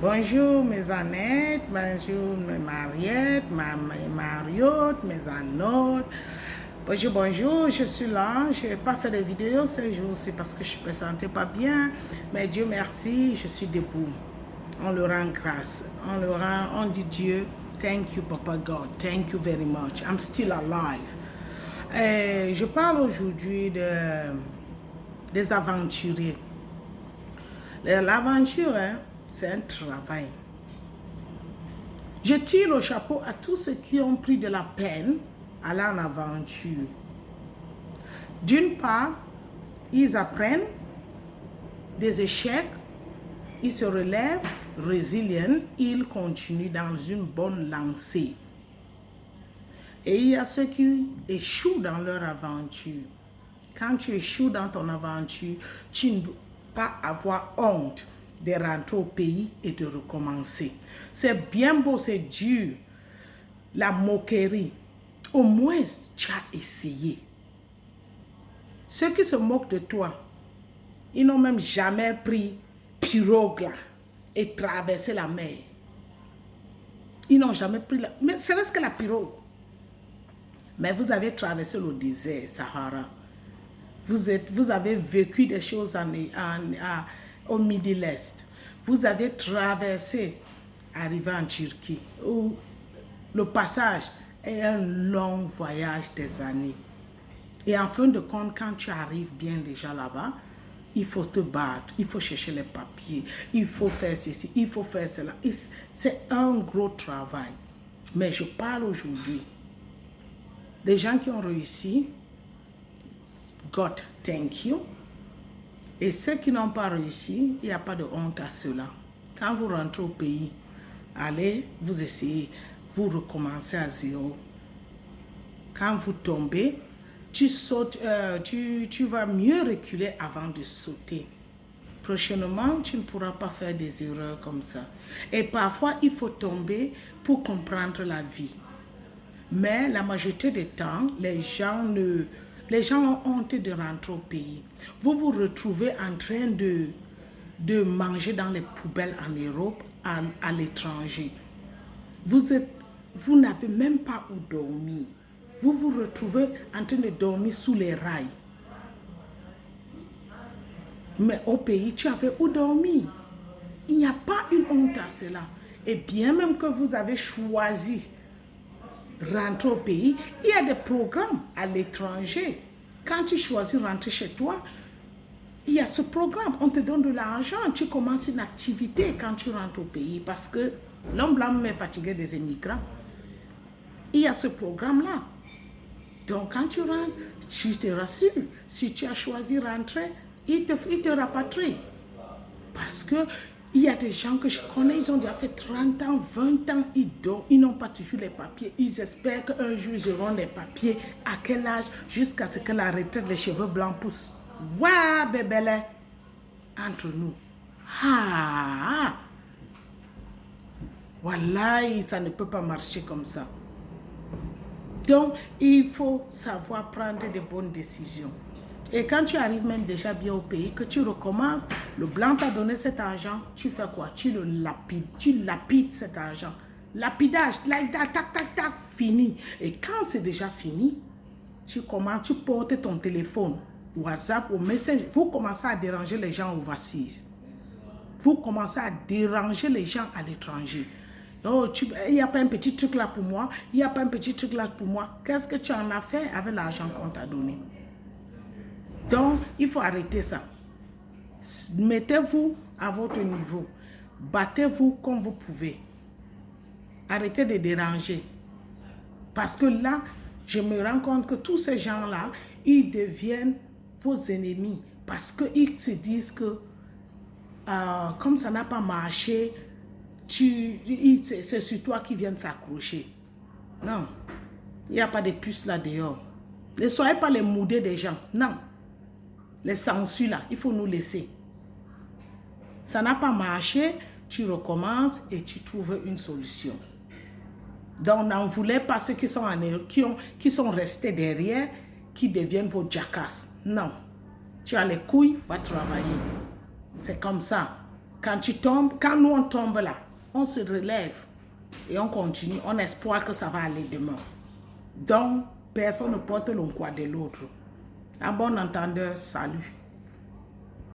Bonjour mes Annettes, bonjour mes Mariettes, mes Mariotte, mes Annottes. Bonjour, bonjour, je suis là. Je n'ai pas fait de vidéo ces jours-ci parce que je ne me sentais pas bien. Mais Dieu merci, je suis debout. On le rend grâce. On dit Dieu, thank you Papa God, thank you very much. I'm still alive. Je parle aujourd'hui des aventuriers. L'aventure, hein, c'est un travail. Je tire le chapeau à tous ceux qui ont pris de la peine à aller en aventure. D'une part, ils apprennent des échecs, ils se relèvent, résilients, ils continuent dans une bonne lancée. Et il y a ceux qui échouent dans leur aventure. Quand tu échoues dans ton aventure, tu ne peux pas avoir honte de rentrer au pays et de recommencer. C'est bien beau, c'est dur. La moquerie. Au moins, tu as essayé. Ceux qui se moquent de toi, ils n'ont même jamais pris pirogue là et traversé la mer. Ils n'ont jamais pris la... Mais serait-ce que la pirogue? Mais vous avez traversé le désert, Sahara. Vous avez vécu des choses au Middle East. Vous avez traversé, arrivé en Turquie, où le passage est un long voyage des années. Et en fin de compte, quand tu arrives bien déjà là-bas, il faut te battre, il faut chercher les papiers, il faut faire ceci, il faut faire cela. C'est un gros travail. Mais je parle aujourd'hui des gens qui ont réussi. God, thank you. Et ceux qui n'ont pas réussi, il n'y a pas de honte à cela. Quand vous rentrez au pays, allez, vous essayez, vous recommencez à zéro. Quand vous tombez, tu sautes, tu vas mieux reculer avant de sauter. Prochainement, tu ne pourras pas faire des erreurs comme ça. Et parfois, il faut tomber pour comprendre la vie. Mais la majorité du temps, les gens ont honte de rentrer au pays. Vous vous retrouvez en train de manger dans les poubelles en Europe, à l'étranger. Vous n'avez même pas où dormir. Vous vous retrouvez en train de dormir sous les rails. Mais au pays, tu avais où dormir. Il n'y a pas une honte à cela. Et bien même que vous avez choisi rentrer au pays, il y a des programmes à l'étranger. Quand tu choisis rentrer chez toi, il y a ce programme, on te donne de l'argent, tu commences une activité quand tu rentres au pays parce que l'homme blanc est fatigué des immigrants. Il y a ce programme-là. Donc quand tu rentres, tu te rassures. Si tu as choisi rentrer, il te rapatrie. Parce que il y a des gens que je connais, ils ont déjà fait 30 ans, 20 ans, ils n'ont pas toujours les papiers. Ils espèrent qu'un jour, ils auront les papiers. À quel âge? Jusqu'à ce que la retraite, les cheveux blancs poussent. Waouh, bébé, entre nous. Ah, voilà, ça ne peut pas marcher comme ça. Donc, il faut savoir prendre de bonnes décisions. Et quand tu arrives même déjà bien au pays, que tu recommences, le blanc t'a donné cet argent, tu fais quoi? Tu le lapides, tu lapides cet argent. Lapidage, tac, tac, tac, fini. Et quand c'est déjà fini, tu commences, tu portes ton téléphone, WhatsApp ou Messenger. Vous commencez à déranger les gens overseas. Vous commencez à déranger les gens à l'étranger. Oh, il n'y a pas un petit truc là pour moi, il n'y a pas un petit truc là pour moi. Qu'est-ce que tu en as fait avec l'argent qu'on t'a donné? Donc, il faut arrêter ça. Mettez-vous à votre niveau. Battez-vous comme vous pouvez. Arrêtez de déranger. Parce que là, je me rends compte que tous ces gens-là, ils deviennent vos ennemis. Parce qu'ils se disent que, comme ça n'a pas marché, c'est sur toi qui viennent s'accrocher. Non. Il n'y a pas de puces là dehors. Ne soyez pas les moudés des gens. Non. Les censures là, il faut nous laisser. Ça n'a pas marché, tu recommences et tu trouves une solution. Donc, n'en voulez pas ceux qui sont restés derrière, qui deviennent vos jacasses. Non. Tu as les couilles, va travailler. C'est comme ça. Quand tu tombes, quand nous on tombe là, on se relève et on continue. On espère que ça va aller demain. Donc, personne ne porte le poids de l'autre. Un bon entendeur, salut.